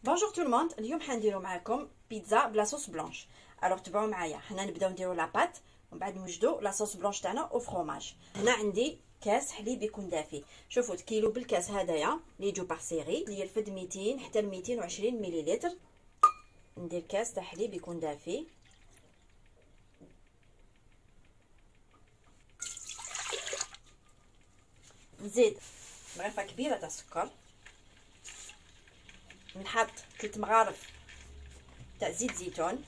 بونجور تو الموند. اليوم حنديرو معاكم بيتزا بلا صوص بلانش. الوغ تبعوا معايا، حنا نبداو نديرو لا بات ومن بعد نوجدو لا صوص بلانش تاعنا او فروماج. هنا عندي كاس حليب يكون دافي. شوفوا كيلو بالكاس هدايا اللي يجوا باغ سيري اللي يرفد 200 حتى ل 220 مليلتر. ندير كاس تاع حليب يكون دافي، نزيد مغرفه كبيره تاع السكر، نحط 3 مغارف تاع زيت زيتون،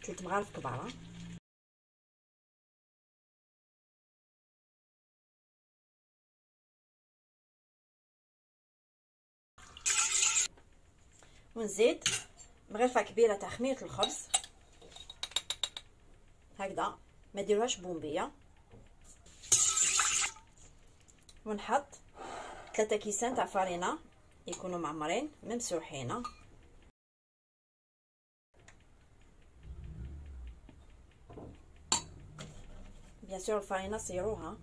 3 مغارف كبار، ونزيد مغرفه كبيره تاع خميره الخبز هكذا، ما ديروهاش بومبيه، ونحط 3 كيسان تاع فرينه يكونوا معمرين ممسوحين، بيان سور الفرينه صيروها،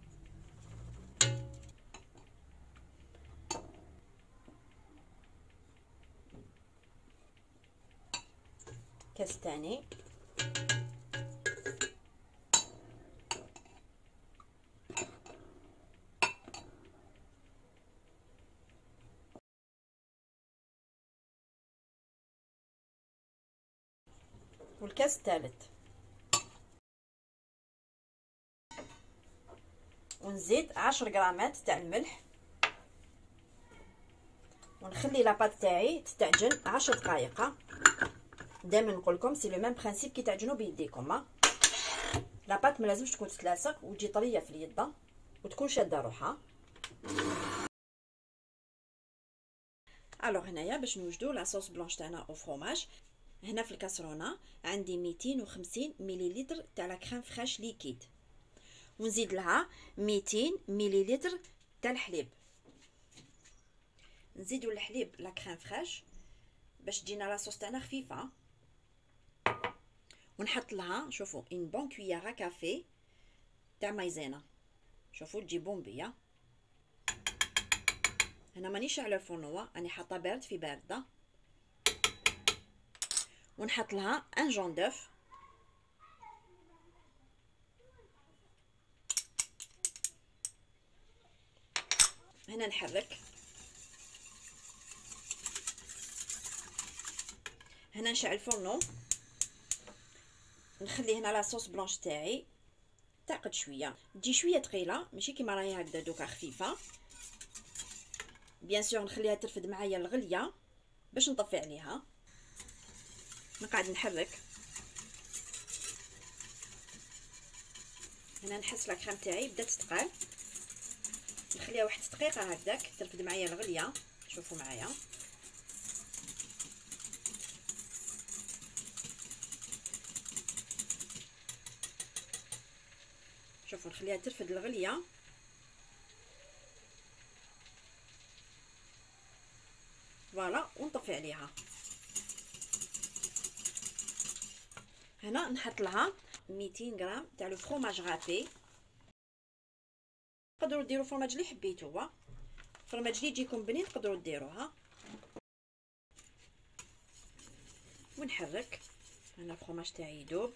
كاس تاني، والكاس الثالث، ونزيد 10 غرامات تاع الملح، ونخلي لاباط تاعي تستعجن 10 دقائق. دائما نقول لكم سي لو ميم برينسيپ كي تعجنوا بيديكم. لاباط ما لازمش تكون تتلاصق وتجي طريه في اليد وتكون شاده روحها. الوغ هنايا باش نوجدوا لا صوص بلانش تاعنا او فروماج. هنا في الكاسرونه عندي 250 مليلتر تاع لا كريم فريش ليكيد، ونزيد لها 200 مليلتر تاع الحليب. نزيدوا الحليب لا كريم فريش باش تجينا لا صوص تاعنا خفيفه، ونحط لها شوفوا ان بون كويير كافي تاع مايزينا. شوفوا تجي بومبيه. هنا مانيش على الفرنوه، راني حاطه بارد في بارده، ونحط لها ان جون دوف، هنا نحرك، هنا نشعل الفرنو، نخلي هنا لا صوص بلانش تاعي تعقد شويه، تجي شويه ثقيله ماشي كيما راهي هكذا دوكا خفيفه. بيان سور نخليها ترفد معايا الغليه باش نطفي عليها، نقعد نحرك. هنا نحس لا كريم تاعي بدات تثقل، نخليها واحد دقيقه هكذاك ترفد معايا الغليه. شوفوا معايا شوفوا نخليها ترفد الغليه. فوالا ونطفي عليها. هنا نحط لها 200 غرام تاع لو فروماج غابي. تقدروا ديروا فرماج اللي حبيتوا، فرماج اللي يجيكم بنين تقدروا ديروها. ونحرك هنا الفرماج تاعي يذوب،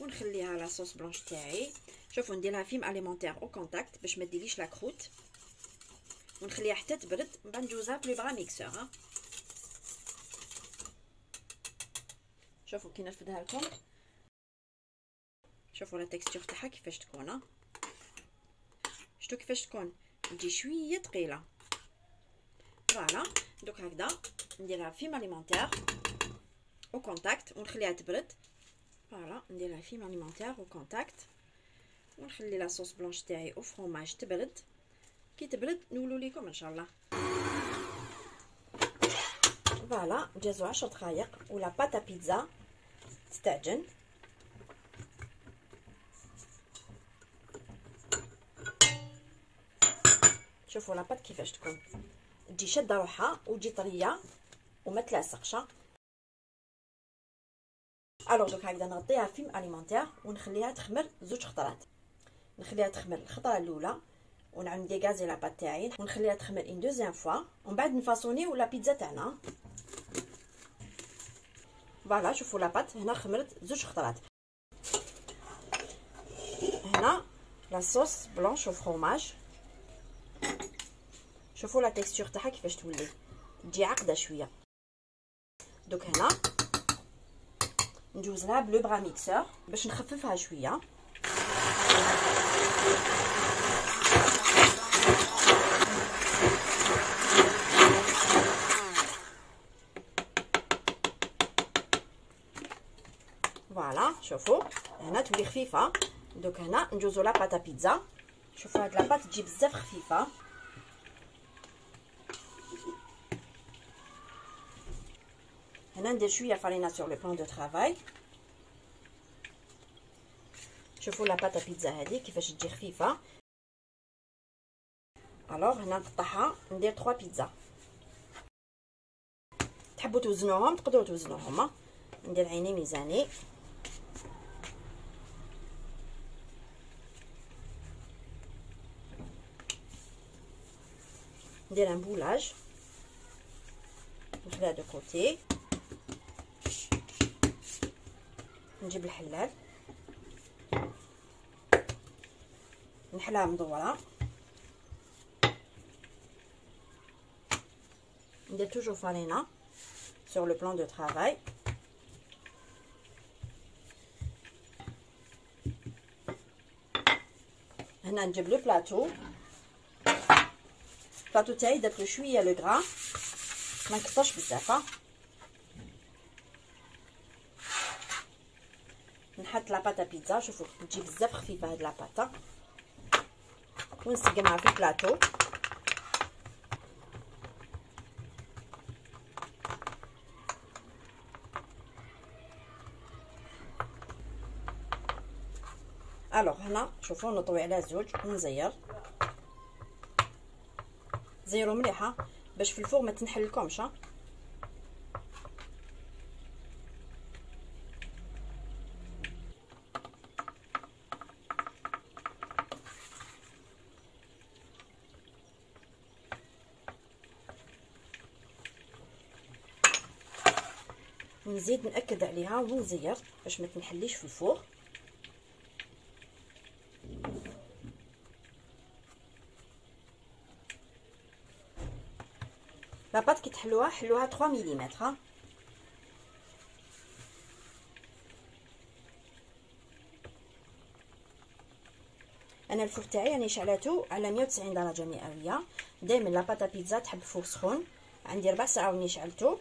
ونخليها لا صوص بلانش تاعي. شوفوا نديرها فيم اليمونتير او كونتاكت باش ما ديريش لا كروت، ونخليها حتى تبرد من بعد ندوزها في لي بغا ميكسور. شوفوا كي نرفدها لكم، شوفوا لا تكستور تاعها كيفاش تكون، شفتوا كيفاش تكون تجي شويه ثقيله. فوالا دوك هكذا نديرها فيم اليمونتير او كونتاكت ونخليها تبرد. فوالا نديرها فيم اليمونتير او كونتاكت، ونخلي لا صوص بلانش تاعي او فروماج تبرد. كي تبرد نولو ليكم ان شاء الله. فوالا جازو 10 دقائق ولا باتا بيتزا تستعجن. شوفوا لاباط كيفاش تكون تجي شاده روحها وتجي طريه وما تلاصقش. الوغ دوك هكذا نغطيها فيم اليمونتير ونخليها تخمر 2 خطرات. نخليها تخمر الخطره الاولى ونعمل ديغازي لا بات تاعي ونخليها تخمر ان دوزيام فوا، ومن بعد نفاصونيو لا بيتزا تاعنا. فوالا شوفوا لا بات هنا خمرت 2 خطرات. هنا لا صوص بلونش او فرomاج، شوفوا لا تيكستور تاعها كيفاش تولي، تجي عقده شويه. دوك هنا ندوز لها بلو برا ميكسور باش نخففها شويه. فوالا شوفوا هنا تولي خفيفه. دوك هنا ندوزو لا باتا بيتزا، شوفوا هاد لا بات تجي بزاف خفيفه. هنا ندير شويه فرينه سور لو بلان دو طرافاي. شوفوا لا باتا بيتزا هذه كيفاش تجي خفيفه. الوغ هنا نقطعها ندير 3 بيتزا. تحبوا توزنوهم تقدروا توزنوهم. ندير عيني ميزاني. ندير ان بولاج نخليها دو كوتي. نجيب الحلال نحلها مدوره. ندير توجور فرينه sur le plan de travail. هنا نجيب لو بلاطو. البلاطو تاعي درت له شويه لو غرا ما نكثرش بزاف. نحط لا باتا بيتزا. شوفوا تجي بزاف خفيفه هاد لا باتا ونسقمها في البلاطو. الوغ هنا شوفوا نطوي على زوج ونزير. زيروا مليحه باش في الفوغ ما تنحلكمش. ونزيد نأكد عليها ونزير باش ما تنحليش في الفوغ. لاباط كي تحلوها حلوها 3 ملم. انا الفوغ تاعي راني شعلاتو على 190 درجه مئويه. دائما لاباطا بيتزا تحب فوغ سخون. عندي 4 ساعات وني شعلتو.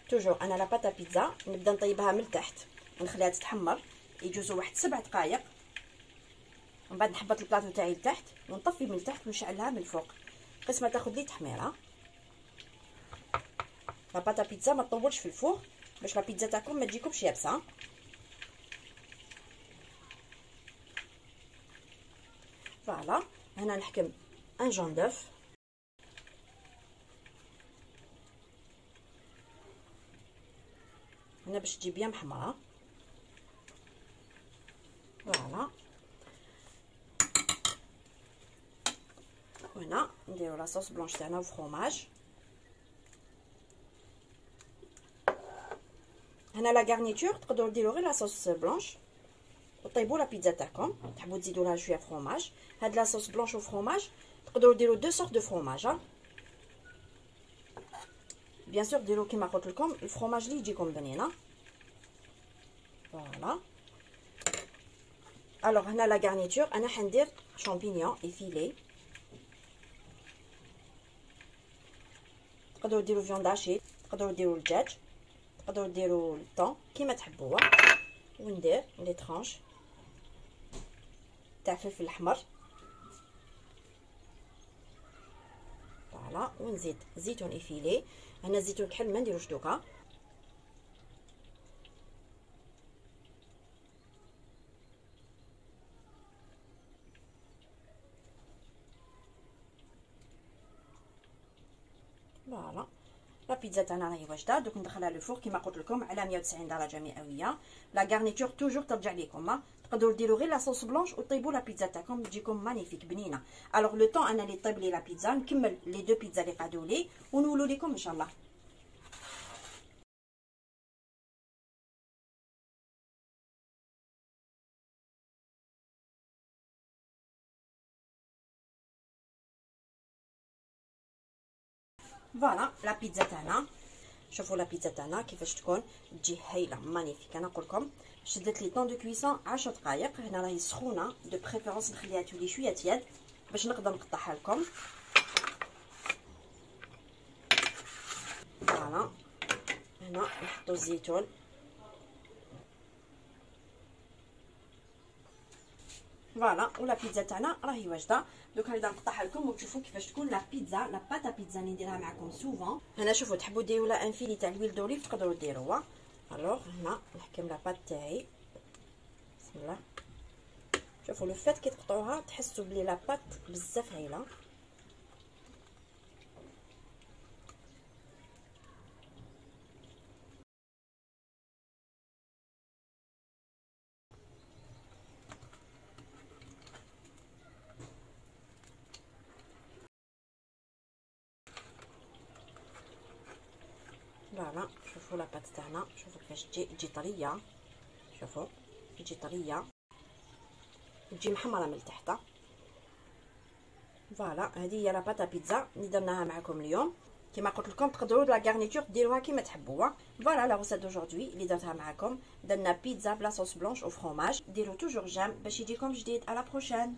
توجور انا لاباطا بيتزا نبدا نطيبها من التحت ونخليها تتحمر يجوزوا واحد 7 دقائق. ومن بعد نحبط البلاطو تاعي لتحت ونطفي من التحت ونشعلها من الفوق قسمه تاخذ لي تحميره. لاباطا بيتزا ما تطولش في الفوغ باش لا بيتزا تاعكم ما تجيكمش يابسه. فوالا هنا نحكم ان جون دوف. هنا باش تجي بيان محمره. فوالا وهنا نديرو لا صوص بلونش تاعنا وفرomاج. هنا لا غارنيتور تقدروا ديروا غير لا صوص بلونش وطيبوا لا بيتزا تاعكم. تحبوا تزيدوا لها شويه فرomاج. هاد لا صوص بلونش وفرomاج تقدروا ديروا 2 سورت دو فرomاج. بيان سور ديروا كيما قلت لكم الفرomاج اللي يجيكم بنينه. فوالا الوغ هنا لا غارنيتور انا حندير شامبينيون ايفيلي. تقدروا ديروا فيوند هاشي، تقدروا ديروا الدجاج، تقدروا ديروا الطون كيما تحبوا. وندير لي طرونش تاع فلفل الاحمر. فوالا ونزيد زيتون ايفيلي. هنا الزيتون كحل ما نديروش دوكا. فوالا لا بيتزا تاعنا راهي واجده. دوك ندخلها للفوغ كيما قلت لكم على 190 درجه مئويه. لا غارنيتور توجور ترجع لكم. تقدروا ديروا غير لا صوص بلونش وطيبوا لا بيتزا تاعكم تجيكم مانيفيك بنينه. الوغ لو طون انا اللي طيب لي لا بيتزا نكمل لي دو بيتزا اللي قعدوا لي ونولوا لكم ان شاء الله. فوالا لا بيتزا تاعنا، شوفوا لا بيتزا تاعنا كيفاش تكون، تجي هايله مانيفيك. انا نقول لكم شدت لي طون دو كويسون 10 دقائق. هنا راهي سخونه، دو بريفيرونس نخليها تولي شويه تياد باش نقدر نقطعها لكم. فوالا هنا نحطوا الزيتون، فوالا ولا بيتزا تاعنا راهي واجده. دوك نبدا نقطعها لكم وتشوفوا كيفاش تكون لا بيتزا. لا باتا بيتزا اللي نديرها معكم سوفون. هنا شوفوا تحبوا ديروا لا انفيني تاع الويل دوليف تقدروا ديروها. الوغ هنا نحكم لا بات تاعي، بسم الله. شوفوا لو فات كي تقطعوها تحسوا بلي لا بات بزاف هايله. فوالا شوفوا لا بات تاعنا، شوفوا كيفاش تجي طريه، شوفوا تجي طريه تجي محمره من التحت. فوالا هذه هي لا باتا بيتزا اللي درناها معكم اليوم. كما قلت لكم تقدروا لا غارنيتور ديروها كيما تحبوها. فوالا لا روسيت دوجوردي اللي درتها معكم، درنا بيتزا بلا صوص بلونش او فرomage. ديروا توجور جيم باش يجيكم جديد. على بروشين.